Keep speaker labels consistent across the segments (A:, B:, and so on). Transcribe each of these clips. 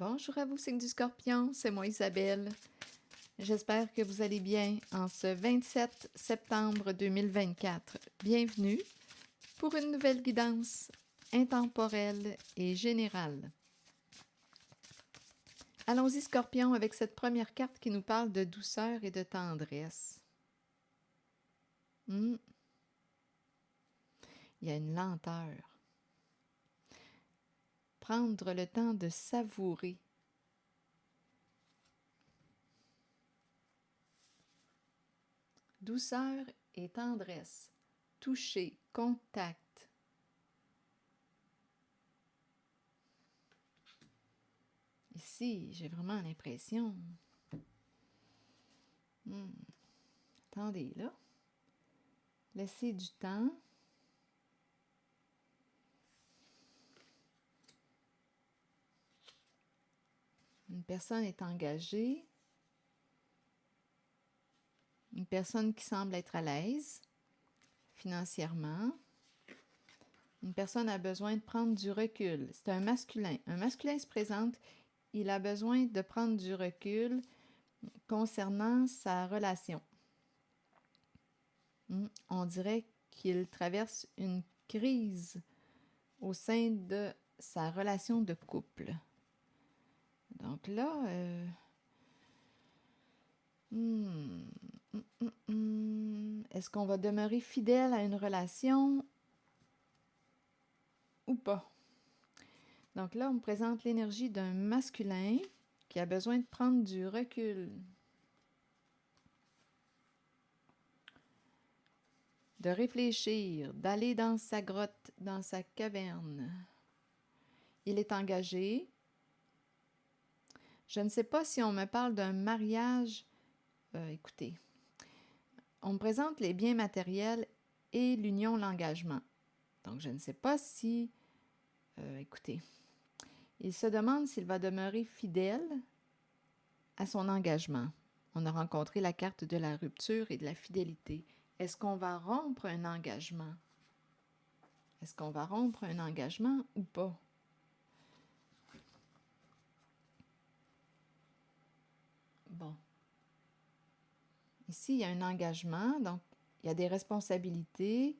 A: Bonjour à vous, signe du Scorpion, c'est moi Isabelle. J'espère que vous allez bien en ce 27 septembre 2024. Bienvenue pour une nouvelle guidance intemporelle et générale. Allons-y Scorpion avec cette première carte qui nous parle de douceur et de tendresse. Il y a une lenteur. Prendre le temps de savourer. Douceur et tendresse. Toucher, contact. Ici, j'ai vraiment l'impression... Attendez, là. Laissez du temps. Une personne est engagée. Une personne qui semble être à l'aise financièrement. Une personne a besoin de prendre du recul. C'est un masculin. Un masculin se présente. Il a besoin de prendre du recul concernant sa relation. On dirait qu'il traverse une crise au sein de sa relation de couple. Donc là, est-ce qu'on va demeurer fidèle à une relation ou pas? Donc là, on me présente l'énergie d'un masculin qui a besoin de prendre du recul, de réfléchir, d'aller dans sa grotte, dans sa caverne. Il est engagé. Je ne sais pas si on me parle d'un mariage. Écoutez, on me présente les biens matériels et l'union, l'engagement. Donc, je ne sais pas si... écoutez, il se demande s'il va demeurer fidèle à son engagement. On a rencontré la carte de la rupture et de la fidélité. Est-ce qu'on va rompre un engagement? Est-ce qu'on va rompre un engagement ou pas? Bon. Ici, il y a un engagement, donc il y a des responsabilités.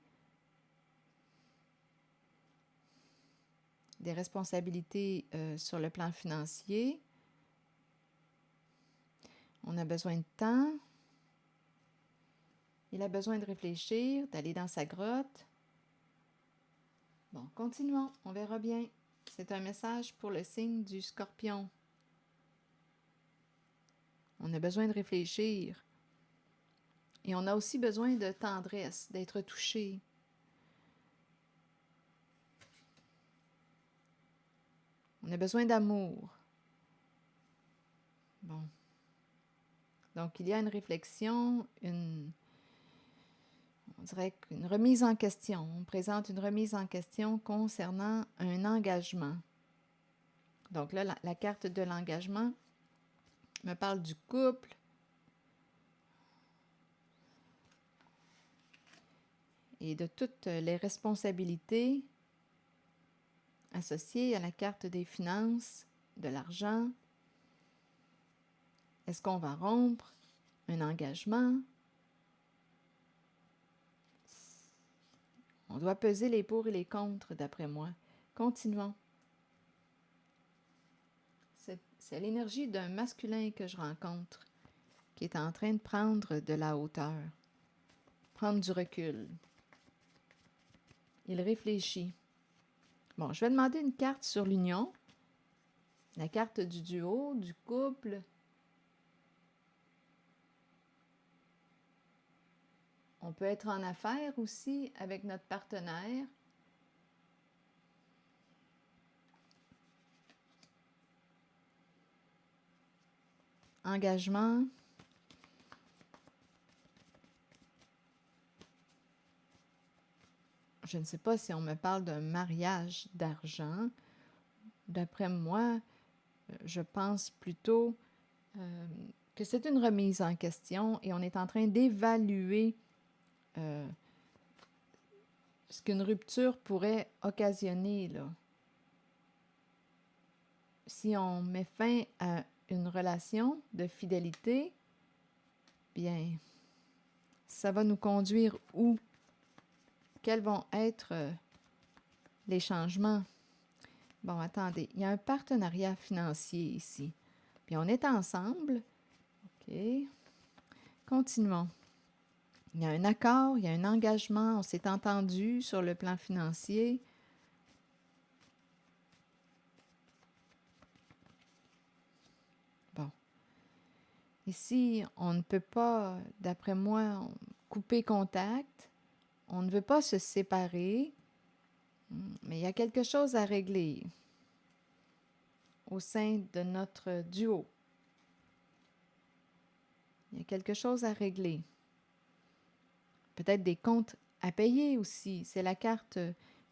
A: Des responsabilités sur le plan financier. On a besoin de temps. Il a besoin de réfléchir, d'aller dans sa grotte. Bon, continuons, on verra bien. C'est un message pour le signe du Scorpion. On a besoin de réfléchir. Et on a aussi besoin de tendresse, d'être touché. On a besoin d'amour. Bon. Donc, il y a une réflexion, on dirait qu'une remise en question. On présente une remise en question concernant un engagement. Donc là, la carte de l'engagement me parle du couple. Et de toutes les responsabilités associées à la carte des finances, de l'argent. Est-ce qu'on va rompre un engagement? On doit peser les pour et les contre, d'après moi. Continuons. C'est l'énergie d'un masculin que je rencontre, qui est en train de prendre de la hauteur, prendre du recul. Il réfléchit. Bon, je vais demander une carte sur l'union, la carte du duo, du couple. On peut être en affaires aussi avec notre partenaire. Engagement. Je ne sais pas si on me parle d'un mariage d'argent. D'après moi, je pense plutôt que c'est une remise en question et on est en train d'évaluer ce qu'une rupture pourrait occasionner, là. si on met fin à une relation de fidélité, bien, ça va nous conduire où? Quels vont être les changements? Bon, attendez, il y a un partenariat financier ici. Puis on est ensemble. OK. Continuons. Il y a un accord, il y a un engagement, on s'est entendu sur le plan financier. Bon. Ici, on ne peut pas, d'après moi, couper contact. On ne veut pas se séparer. Mais il y a quelque chose à régler au sein de notre duo. Il y a quelque chose à régler. Peut-être des comptes à payer aussi. C'est la carte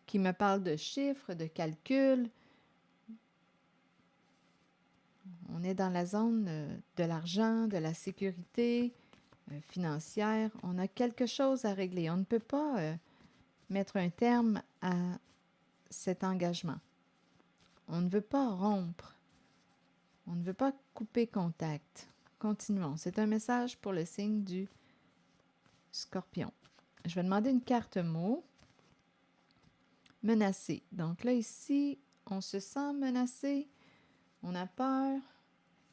A: qui me parle de chiffres, de calculs. On est dans la zone de l'argent, de la sécurité financière. On a quelque chose à régler. On ne peut pas mettre un terme à cet engagement. On ne veut pas rompre. On ne veut pas couper contact. Continuons. C'est un message pour le signe du Scorpion. Je vais demander une carte mot. Menacé. Donc là, ici, on se sent menacé. On a peur.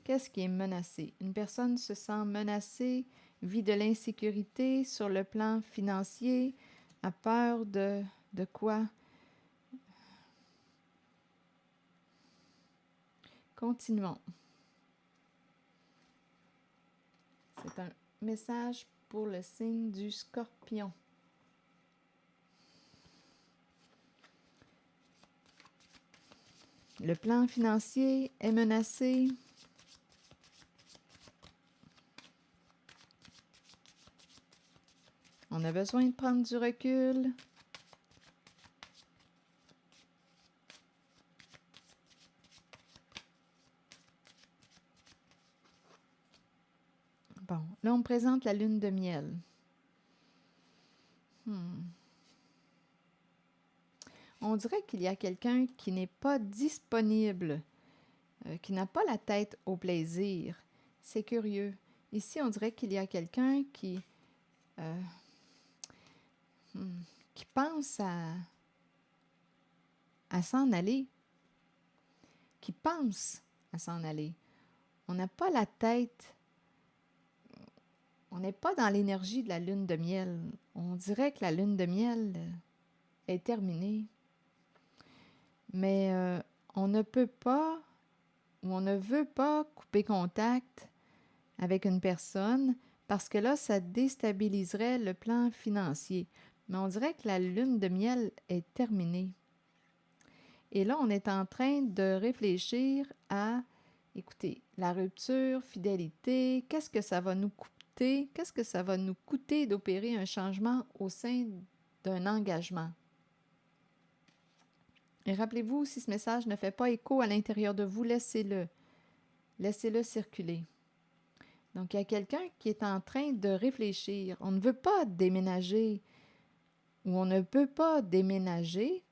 A: Qu'est-ce qui est menacé? Une personne se sent menacée, vit de l'insécurité sur le plan financier, a peur de quoi? Continuons. C'est un message pour le signe du Scorpion. Le plan financier est menacé. On a besoin de prendre du recul. Bon, là, on me présente la lune de miel. On dirait qu'il y a quelqu'un qui n'est pas disponible, qui n'a pas la tête au plaisir. C'est curieux. Ici, on dirait qu'il y a quelqu'un qui pense à s'en aller, qui pense à s'en aller. On n'a pas la tête, on n'est pas dans l'énergie de la lune de miel. On dirait que la lune de miel est terminée. Mais on ne peut pas ou on ne veut pas couper contact avec une personne parce que là, ça déstabiliserait le plan financier. Mais on dirait que la lune de miel est terminée. Et là, on est en train de réfléchir à, écoutez, la rupture, fidélité, qu'est-ce que ça va nous coûter? Qu'est-ce que ça va nous coûter d'opérer un changement au sein d'un engagement? Et rappelez-vous, si ce message ne fait pas écho à l'intérieur de vous, laissez-le. Laissez-le circuler. Donc, il y a quelqu'un qui est en train de réfléchir. On ne veut pas déménager ou on ne peut pas déménager.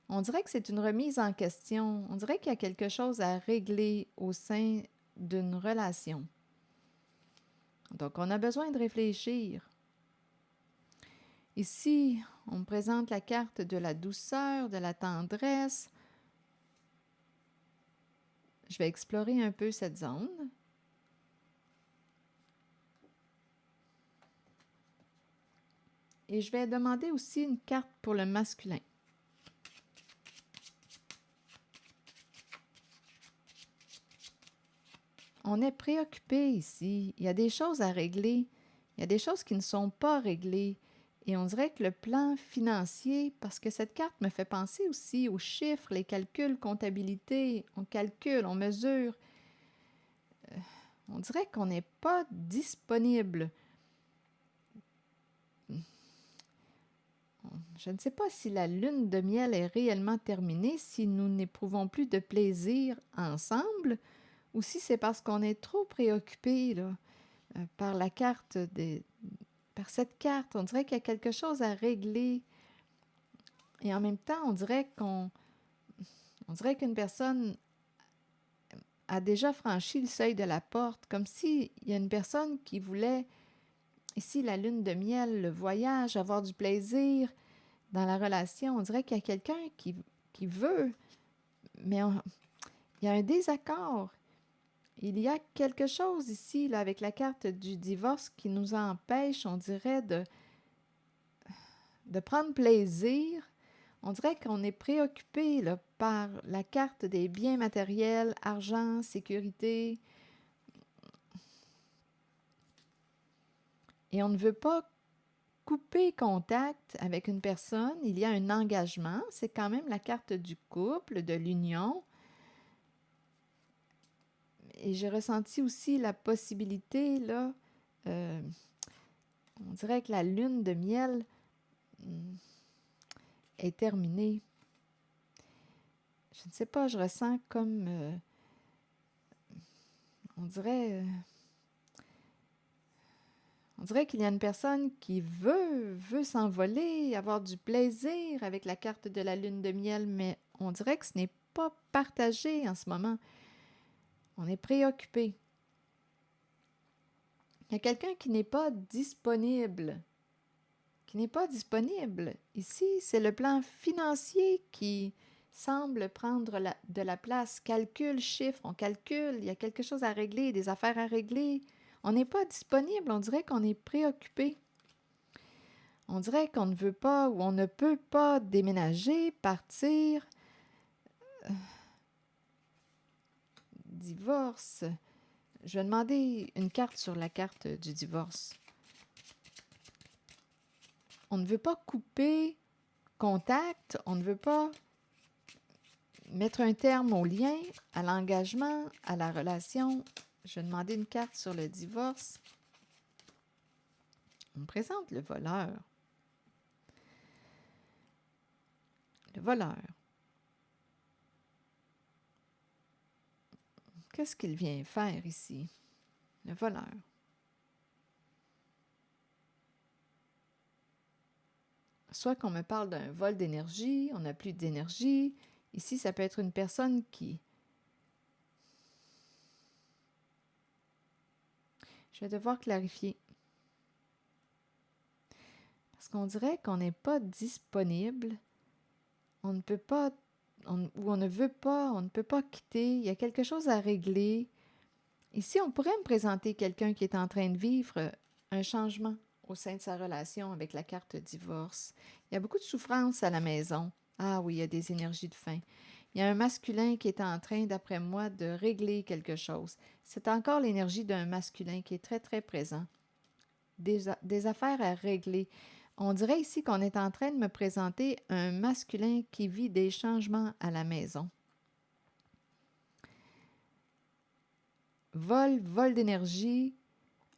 A: On dirait que c'est une remise en question. On dirait qu'il y a quelque chose à régler au sein d'une relation. Donc, on a besoin de réfléchir. Ici, on me présente la carte de la douceur, de la tendresse. Je vais explorer un peu cette zone. Et je vais demander aussi une carte pour le masculin. On est préoccupé ici. Il y a des choses à régler. Il y a des choses qui ne sont pas réglées. Et on dirait que le plan financier, parce que cette carte me fait penser aussi aux chiffres, les calculs, comptabilité, on calcule, on mesure. On dirait qu'on n'est pas disponible. Je ne sais pas si la lune de miel est réellement terminée, si nous n'éprouvons plus de plaisir ensemble, ou si c'est parce qu'on est trop préoccupé là, par la carte par cette carte. On dirait qu'il y a quelque chose à régler Et en même temps, on dirait qu'une personne a déjà franchi le seuil de la porte, comme s'il y a une personne qui voulait, ici, la lune de miel, le voyage, avoir du plaisir dans la relation. On dirait qu'il y a quelqu'un qui veut, mais il y a un désaccord. Il y a quelque chose ici, là, avec la carte du divorce qui nous empêche, on dirait, de prendre plaisir. On dirait qu'on est préoccupé là, par la carte des biens matériels, argent, sécurité. Et on ne veut pas couper contact avec une personne. Il y a un engagement. C'est quand même la carte du couple, de l'union. Et j'ai ressenti aussi la possibilité, là, on dirait que la lune de miel est terminée. Je ne sais pas, je ressens comme, on dirait qu'il y a une personne qui veut s'envoler, avoir du plaisir avec la carte de la lune de miel, mais on dirait que ce n'est pas partagé en ce moment. On est préoccupé. Il y a quelqu'un qui n'est pas disponible. Ici, c'est le plan financier qui semble prendre de la place. Calcul, chiffre, on calcule, il y a quelque chose à régler, des affaires à régler. On n'est pas disponible, on dirait qu'on est préoccupé. On dirait qu'on ne veut pas ou on ne peut pas déménager, partir. Divorce. Je vais demander une carte sur la carte du divorce. On ne veut pas couper contact, on ne veut pas mettre un terme au lien, à l'engagement, à la relation. Je vais demander une carte sur le divorce. On me présente le voleur. Le voleur. Qu'est-ce qu'il vient faire ici? Le voleur. Soit qu'on me parle d'un vol d'énergie, on n'a plus d'énergie. Ici, ça peut être une personne qui... Je vais devoir clarifier. Parce qu'on dirait qu'on n'est pas disponible. On ne peut pas... ou on ne veut pas, on ne peut pas quitter. Il y a quelque chose à régler. Ici, on pourrait me présenter quelqu'un qui est en train de vivre un changement au sein de sa relation avec la carte divorce. Il y a beaucoup de souffrance à la maison. Ah oui, il y a des énergies de faim. Il y a un masculin qui est en train, d'après moi, de régler quelque chose. C'est encore l'énergie d'un masculin qui est très, très présent. Des affaires à régler. On dirait ici qu'on est en train de me présenter un masculin qui vit des changements à la maison. Vol d'énergie.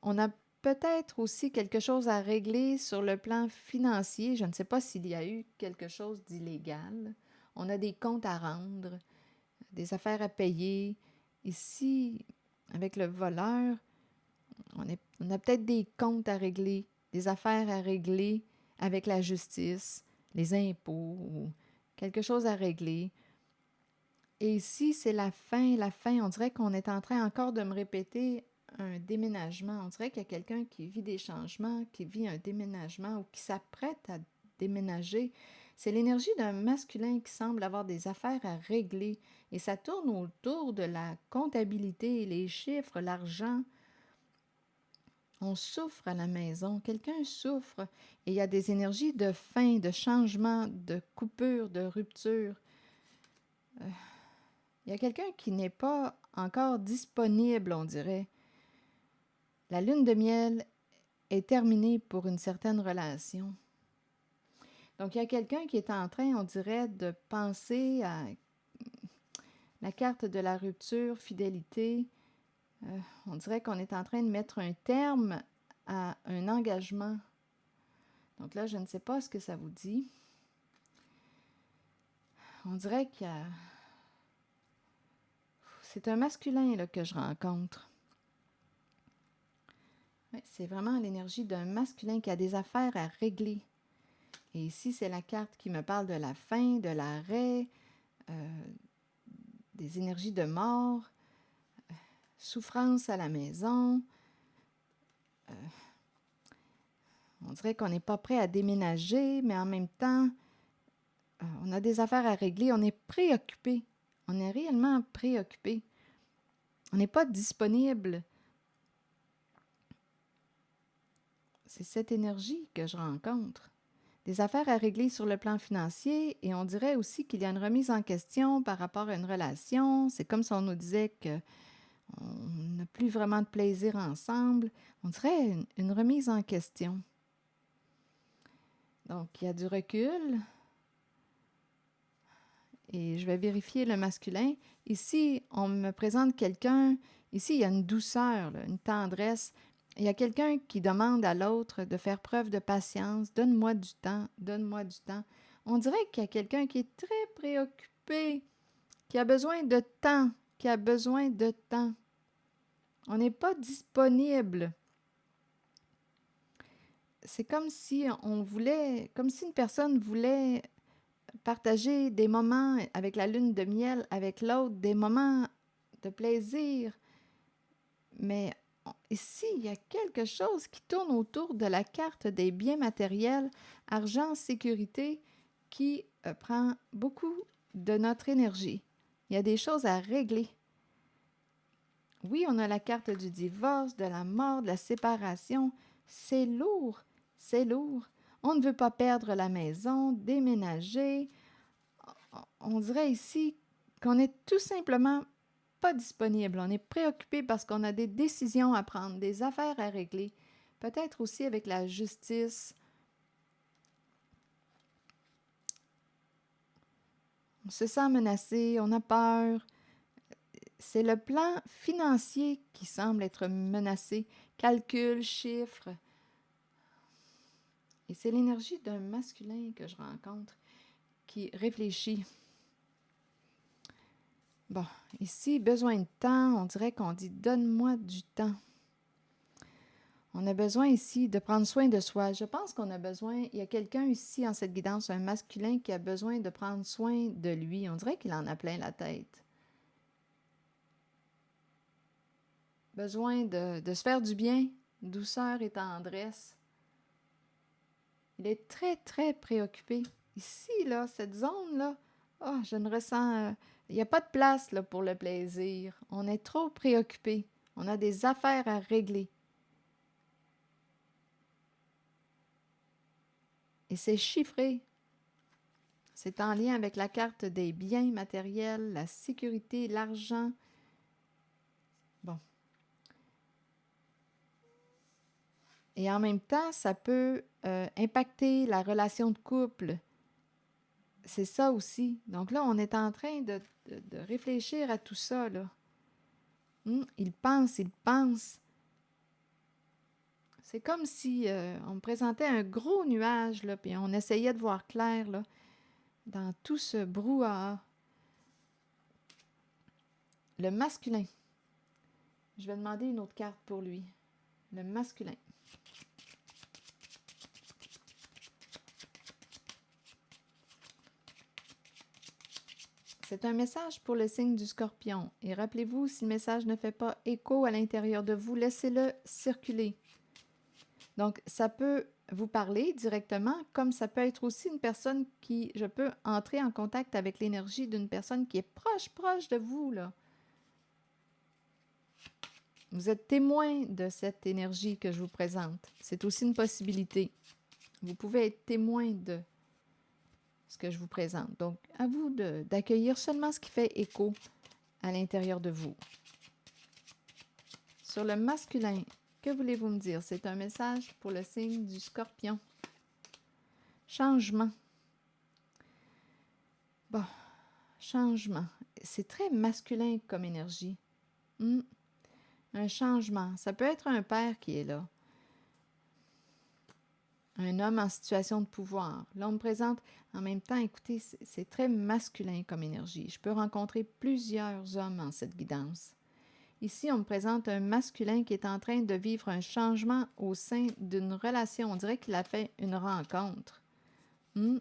A: On a peut-être aussi quelque chose à régler sur le plan financier. Je ne sais pas s'il y a eu quelque chose d'illégal. On a des comptes à rendre, des affaires à payer. Ici, avec le voleur, on a peut-être des comptes à régler, des affaires à régler avec la justice, les impôts, ou quelque chose à régler. Et ici, c'est la fin, la fin. On dirait qu'on est en train encore de me répéter un déménagement. On dirait qu'il y a quelqu'un qui vit des changements, qui vit un déménagement ou qui s'apprête à déménager. C'est l'énergie d'un masculin qui semble avoir des affaires à régler. Et ça tourne autour de la comptabilité, les chiffres, l'argent. On souffre à la maison. Quelqu'un souffre. Et il y a des énergies de fin, de changement, de coupure, de rupture. Il y a quelqu'un qui n'est pas encore disponible, on dirait. La lune de miel est terminée pour une certaine relation. Donc, il y a quelqu'un qui est en train, on dirait, de penser à la carte de la rupture, fidélité. On dirait qu'on est en train de mettre un terme à un engagement. Donc là, je ne sais pas ce que ça vous dit. On dirait qu'il y a... C'est un masculin là, que je rencontre. Ouais, c'est vraiment l'énergie d'un masculin qui a des affaires à régler. Et ici, c'est la carte qui me parle de la fin, de l'arrêt, des énergies de mort, souffrance à la maison. On dirait qu'on n'est pas prêt à déménager, mais en même temps, on a des affaires à régler. On est préoccupé. On est réellement préoccupé. On n'est pas disponible. C'est cette énergie que je rencontre. Des affaires à régler sur le plan financier et on dirait aussi qu'il y a une remise en question par rapport à une relation. C'est comme si on nous disait qu'on n'a plus vraiment de plaisir ensemble. On dirait une remise en question. Donc, il y a du recul. Et je vais vérifier le masculin. Ici, on me présente quelqu'un. Ici, il y a une douceur, là, une tendresse. Il y a quelqu'un qui demande à l'autre de faire preuve de patience. Donne-moi du temps, donne-moi du temps. On dirait qu'il y a quelqu'un qui est très préoccupé, qui a besoin de temps, qui a besoin de temps. On n'est pas disponible. C'est comme si on voulait, comme si une personne voulait partager des moments avec la lune de miel, avec l'autre, des moments de plaisir. Mais ici, il y a quelque chose qui tourne autour de la carte des biens matériels, argent, sécurité, qui prend beaucoup de notre énergie. Il y a des choses à régler. Oui, on a la carte du divorce, de la mort, de la séparation. C'est lourd, c'est lourd. On ne veut pas perdre la maison, déménager. On dirait ici qu'on n'est tout simplement pas disponible. On est préoccupé parce qu'on a des décisions à prendre, des affaires à régler, peut-être aussi avec la justice. On se sent menacé, on a peur. C'est le plan financier qui semble être menacé. Calcul, chiffres. Et c'est l'énergie d'un masculin que je rencontre qui réfléchit. Bon, ici, besoin de temps, on dirait qu'on dit « donne-moi du temps ». On a besoin ici de prendre soin de soi. Je pense qu'on a besoin, il y a quelqu'un ici en cette guidance, un masculin qui a besoin de prendre soin de lui. On dirait qu'il en a plein la tête. Besoin de se faire du bien, douceur et tendresse. Il est très, très préoccupé. Ici, là, cette zone-là, oh, je ne ressens... il n'y a pas de place là, pour le plaisir. On est trop préoccupé. On a des affaires à régler. Et c'est chiffré. C'est en lien avec la carte des biens matériels, la sécurité, l'argent. Bon. Et en même temps, ça peut impacter la relation de couple. C'est ça aussi. Donc là, on est en train de réfléchir à tout ça, là. Il pense, il pense. C'est comme si on me présentait un gros nuage, là, puis on essayait de voir clair, là, dans tout ce brouhaha. Le masculin. Je vais demander une autre carte pour lui. Le masculin. C'est un message pour le signe du Scorpion. Et rappelez-vous, si le message ne fait pas écho à l'intérieur de vous, laissez-le circuler. Donc, ça peut vous parler directement, comme ça peut être aussi une personne qui... Je peux entrer en contact avec l'énergie d'une personne qui est proche de vous, là. Vous êtes témoin de cette énergie que je vous présente. C'est aussi une possibilité. Vous pouvez être témoin de ce que je vous présente. Donc, à vous d'accueillir seulement ce qui fait écho à l'intérieur de vous. Sur le masculin, que voulez-vous me dire? C'est un message pour le signe du Scorpion. Changement. Bon, changement. C'est très masculin comme énergie. Un changement. Ça peut être un père qui est là. Un homme en situation de pouvoir. Là, on me présente en même temps, écoutez, c'est très masculin comme énergie. Je peux rencontrer plusieurs hommes en cette guidance. Ici, on me présente un masculin qui est en train de vivre un changement au sein d'une relation. On dirait qu'il a fait une rencontre. Hmm.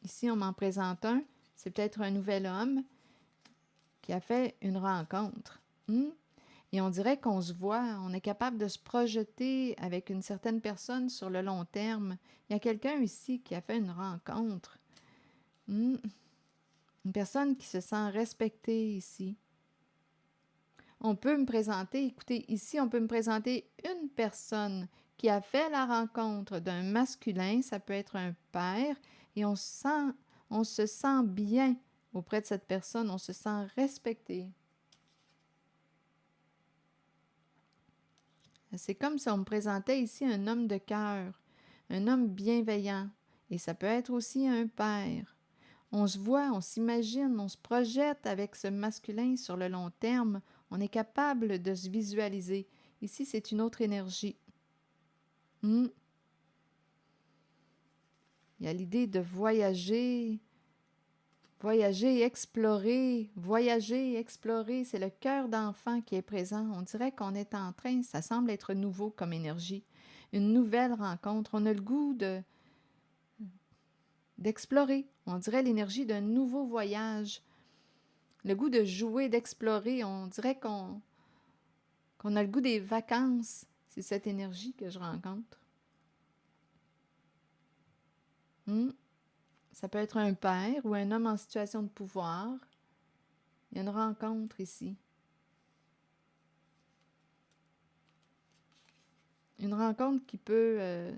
A: Ici, on m'en présente un. C'est peut-être un nouvel homme qui a fait une rencontre. Hmm. Et on dirait qu'on se voit, on est capable de se projeter avec une certaine personne sur le long terme. Il y a quelqu'un ici qui a fait une rencontre. Hmm. Une personne qui se sent respectée ici. On peut me présenter, écoutez, ici, on peut me présenter une personne qui a fait la rencontre d'un masculin, ça peut être un père, et on se sent bien auprès de cette personne, on se sent respecté. C'est comme si on me présentait ici un homme de cœur, un homme bienveillant, et ça peut être aussi un père. On se voit, on s'imagine, on se projette avec ce masculin sur le long terme, on est capable de se visualiser. Ici, c'est une autre énergie. Hmm. Il y a l'idée de voyager, voyager, explorer. C'est le cœur d'enfant qui est présent. On dirait qu'on est en train, ça semble être nouveau comme énergie. Une nouvelle rencontre. On a le goût d'explorer. On dirait l'énergie d'un nouveau voyage. Le goût de jouer, d'explorer. On dirait qu'on a le goût des vacances. C'est cette énergie que je rencontre. Hmm. Ça peut être un père ou un homme en situation de pouvoir. Il y a une rencontre ici. Une rencontre qui peut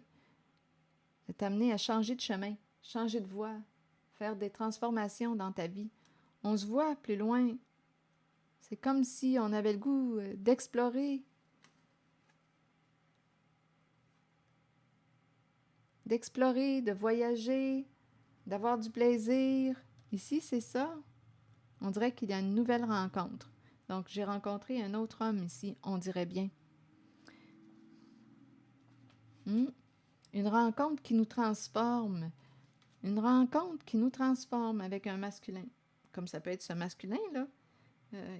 A: t'amener à changer de chemin, changer de voie, faire des transformations dans ta vie. On se voit plus loin. C'est comme si on avait le goût d'explorer, de voyager, d'avoir du plaisir. Ici, c'est ça. On dirait qu'il y a une nouvelle rencontre. Donc, j'ai rencontré un autre homme ici, on dirait bien. Hmm? Une rencontre qui nous transforme. Une rencontre qui nous transforme avec un masculin. Comme ça peut être ce masculin-là,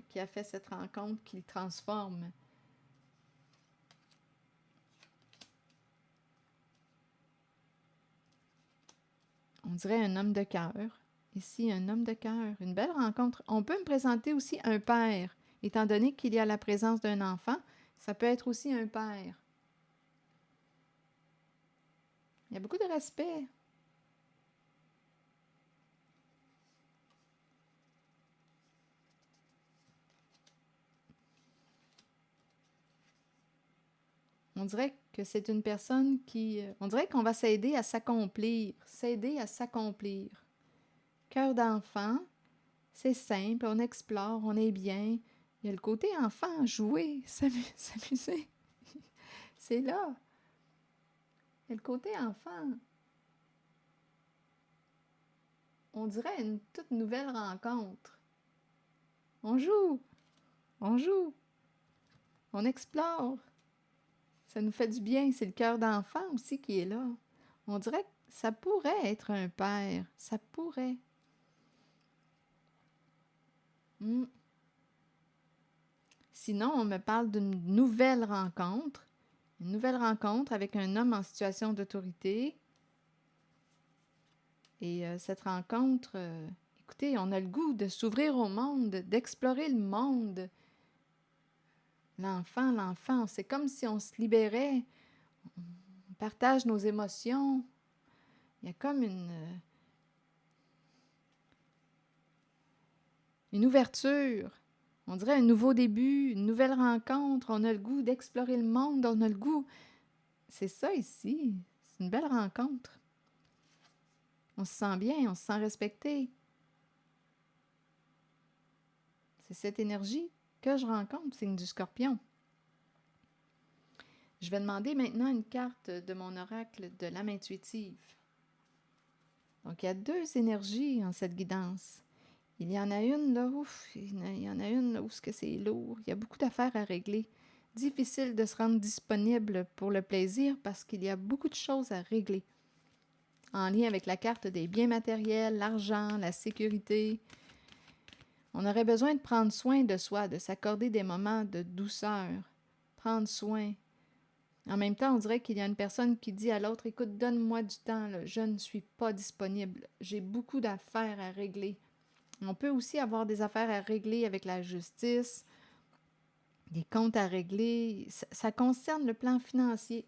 A: qui a fait cette rencontre qui le transforme. On dirait un homme de cœur. Ici, un homme de cœur. Une belle rencontre. On peut me présenter aussi un père. Étant donné qu'il y a la présence d'un enfant, ça peut être aussi un père. Il y a beaucoup de respect. On dirait que c'est une personne qui... on dirait qu'on va s'aider à s'accomplir. S'aider à s'accomplir. Cœur d'enfant, c'est simple, on explore, on est bien. Il y a le côté enfant, jouer, s'amuser. C'est là. Il y a le côté enfant. On dirait une toute nouvelle rencontre. On joue, on joue, on explore. Ça nous fait du bien. C'est le cœur d'enfant aussi qui est là. On dirait que ça pourrait être un père. Ça pourrait. Hmm. Sinon, on me parle d'une nouvelle rencontre. Une nouvelle rencontre avec un homme en situation d'autorité. Et cette rencontre, écoutez, on a le goût de s'ouvrir au monde, d'explorer le monde. L'enfant, c'est comme si on se libérait, on partage nos émotions. Il y a comme une ouverture. On dirait un nouveau début, une nouvelle rencontre. On a le goût d'explorer le monde, on a le goût. C'est ça ici. C'est une belle rencontre. On se sent bien, on se sent respecté. C'est cette énergie que je rencontre, signe du Scorpion. Je vais demander maintenant une carte de mon oracle de l'âme intuitive. Donc, il y a deux énergies en cette guidance. Il y en a une là, il y en a une là où c'est lourd. Il y a beaucoup d'affaires à régler. Difficile de se rendre disponible pour le plaisir parce qu'il y a beaucoup de choses à régler. En lien avec la carte des biens matériels, l'argent, la sécurité. On aurait besoin de prendre soin de soi, de s'accorder des moments de douceur. Prendre soin. En même temps, on dirait qu'il y a une personne qui dit à l'autre, écoute, donne-moi du temps, là, je ne suis pas disponible, j'ai beaucoup d'affaires à régler. On peut aussi avoir des affaires à régler avec la justice, des comptes à régler. Ça concerne le plan financier.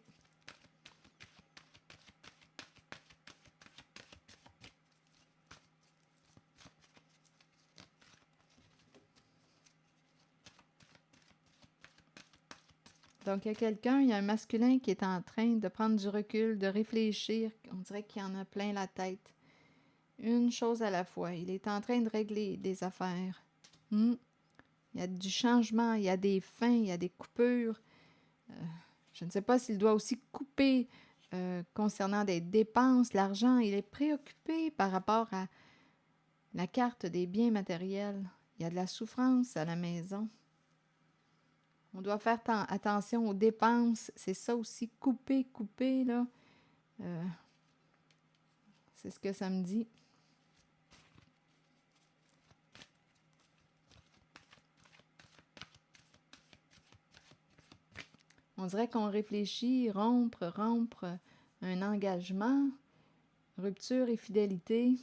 A: Donc, il y a un masculin qui est en train de prendre du recul, de réfléchir. On dirait qu'il en a plein la tête. Une chose à la fois. Il est en train de régler des affaires. Il y a du changement, il y a des fins, il y a des coupures. Je ne sais pas s'il doit aussi couper concernant des dépenses, l'argent. Il est préoccupé par rapport à la carte des biens matériels. Il y a de la souffrance à la maison. On doit faire attention aux dépenses. C'est ça aussi, couper, là. C'est ce que ça me dit. On dirait qu'on réfléchit, rompre un engagement, rupture et fidélité.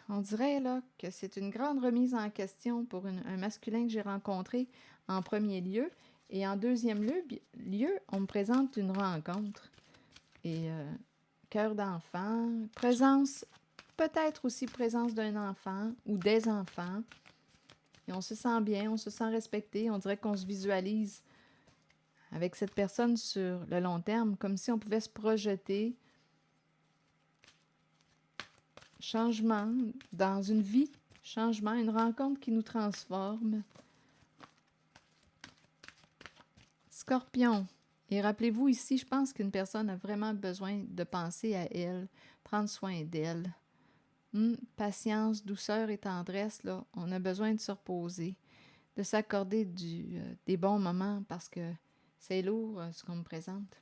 A: On dirait là que c'est une grande remise en question pour un masculin que j'ai rencontré en premier lieu. Et en deuxième lieu, on me présente une rencontre. Et cœur d'enfant, présence, peut-être aussi présence d'un enfant ou des enfants. Et on se sent bien, on se sent respecté. On dirait qu'on se visualise avec cette personne sur le long terme, comme si on pouvait se projeter. Changement dans une vie, changement, une rencontre qui nous transforme. Scorpion. Et rappelez-vous ici, je pense qu'une personne a vraiment besoin de penser à elle, prendre soin d'elle. Patience, douceur et tendresse, là, on a besoin de se reposer, de s'accorder des bons moments parce que c'est lourd ce qu'on me présente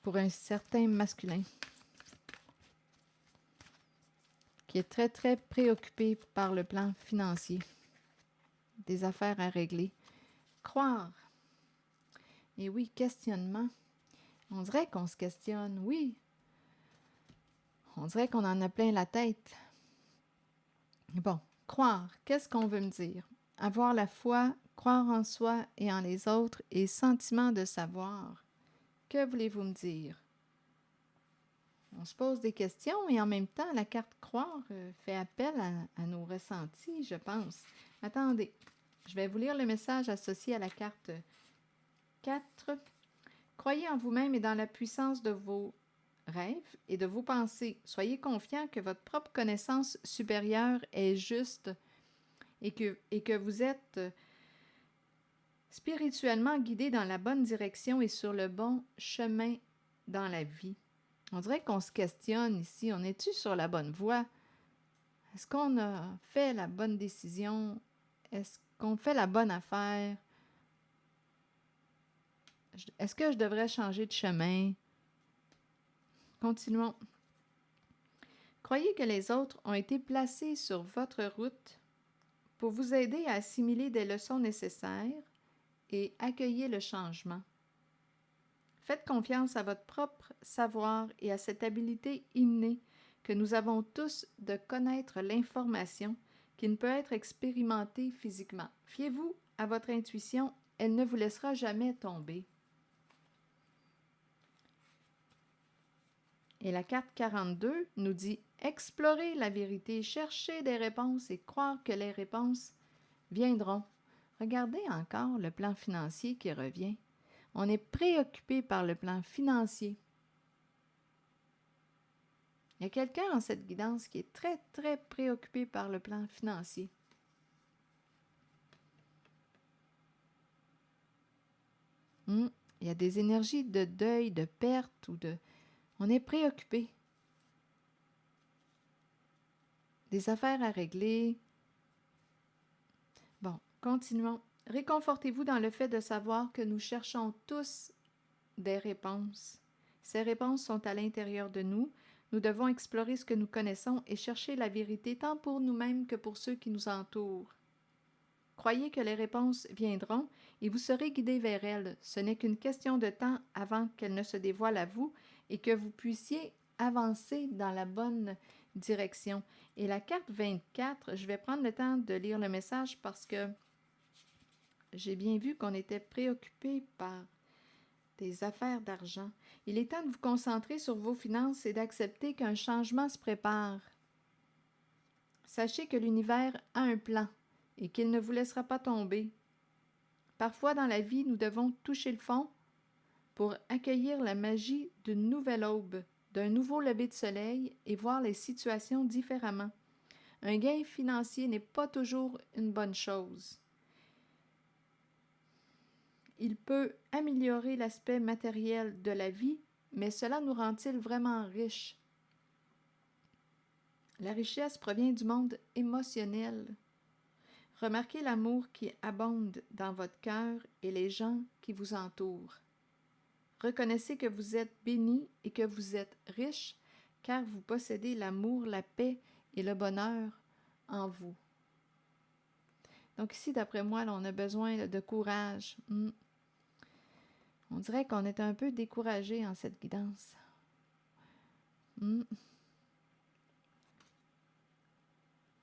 A: pour un certain masculin qui est très, très préoccupé par le plan financier, des affaires à régler. Croire. Et oui, questionnement. On dirait qu'on se questionne, oui. On dirait qu'on en a plein la tête. Bon, croire, qu'est-ce qu'on veut me dire? Avoir la foi, croire en soi et en les autres et sentiment de savoir. Que voulez-vous me dire? On se pose des questions et en même temps, la carte croire fait appel à nos ressentis, je pense. Attendez, je vais vous lire le message associé à la carte 4. Croyez en vous-même et dans la puissance de vos rêves et de vos pensées. Soyez confiant que votre propre connaissance supérieure est juste et que vous êtes spirituellement guidé dans la bonne direction et sur le bon chemin dans la vie. On dirait qu'on se questionne ici. On est-tu sur la bonne voie? Est-ce qu'on a fait la bonne décision? Est-ce qu'on fait la bonne affaire? Est-ce que je devrais changer de chemin? Continuons. Croyez que les autres ont été placés sur votre route pour vous aider à assimiler des leçons nécessaires et accueillir le changement. Faites confiance à votre propre savoir et à cette habileté innée que nous avons tous de connaître l'information qui ne peut être expérimentée physiquement. Fiez-vous à votre intuition, elle ne vous laissera jamais tomber. Et la carte 42 nous dit « Explorer la vérité, chercher des réponses et croire que les réponses viendront. » Regardez encore le plan financier qui revient. On est préoccupé par le plan financier. Il y a quelqu'un dans cette guidance qui est très, très préoccupé par le plan financier. Il y a des énergies de deuil, de perte ou de... On est préoccupé. Des affaires à régler. Bon, continuons. Réconfortez-vous dans le fait de savoir que nous cherchons tous des réponses. Ces réponses sont à l'intérieur de nous. Nous devons explorer ce que nous connaissons et chercher la vérité tant pour nous-mêmes que pour ceux qui nous entourent. Croyez que les réponses viendront et vous serez guidé vers elles. Ce n'est qu'une question de temps avant qu'elles ne se dévoilent à vous et que vous puissiez avancer dans la bonne direction. Et la carte 24, je vais prendre le temps de lire le message parce que j'ai bien vu qu'on était préoccupé par des affaires d'argent. Il est temps de vous concentrer sur vos finances et d'accepter qu'un changement se prépare. Sachez que l'univers a un plan et qu'il ne vous laissera pas tomber. Parfois dans la vie, nous devons toucher le fond pour accueillir la magie d'une nouvelle aube, d'un nouveau lever de soleil et voir les situations différemment. Un gain financier n'est pas toujours une bonne chose. Il peut améliorer l'aspect matériel de la vie, mais cela nous rend-il vraiment riches? La richesse provient du monde émotionnel. Remarquez l'amour qui abonde dans votre cœur et les gens qui vous entourent. Reconnaissez que vous êtes béni et que vous êtes riche, car vous possédez l'amour, la paix et le bonheur en vous. Donc ici, d'après moi, là, on a besoin de courage. On dirait qu'on est un peu découragé en cette guidance.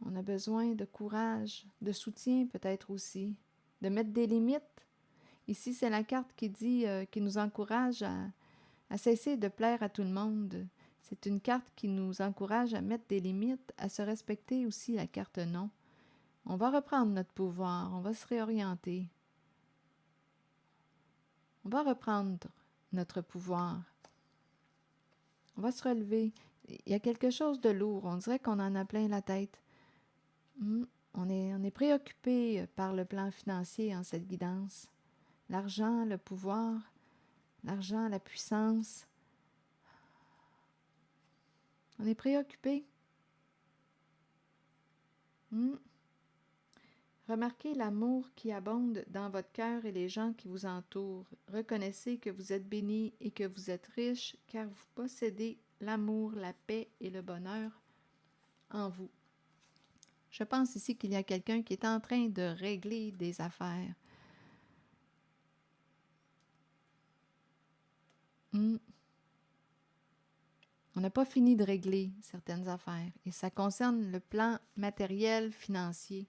A: On a besoin de courage, de soutien peut-être aussi, de mettre des limites. Ici, c'est la carte qui dit, qui nous encourage à cesser de plaire à tout le monde. C'est une carte qui nous encourage à mettre des limites, à se respecter aussi, la carte non. On va reprendre notre pouvoir, on va se réorienter. On va reprendre notre pouvoir. On va se relever. Il y a quelque chose de lourd, on dirait qu'on en a plein la tête. On est préoccupé par le plan financier en cette guidance. L'argent, le pouvoir, l'argent, la puissance. On est préoccupé. Remarquez l'amour qui abonde dans votre cœur et les gens qui vous entourent. Reconnaissez que vous êtes béni et que vous êtes riche, car vous possédez l'amour, la paix et le bonheur en vous. Je pense ici qu'il y a quelqu'un qui est en train de régler des affaires. On n'a pas fini de régler certaines affaires et ça concerne le plan matériel, financier.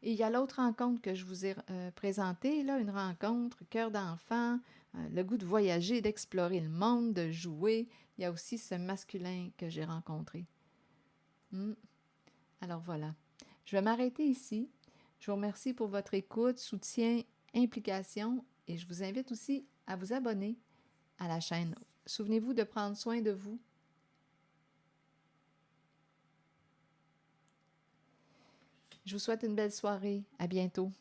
A: Et il y a l'autre rencontre que je vous ai présentée, là, une rencontre, cœur d'enfant, le goût de voyager, d'explorer le monde, de jouer. Il y a aussi ce masculin que j'ai rencontré. Alors voilà, je vais m'arrêter ici. Je vous remercie pour votre écoute, soutien, implication et je vous invite aussi à vous abonner à la chaîne. Souvenez-vous de prendre soin de vous. Je vous souhaite une belle soirée. À bientôt.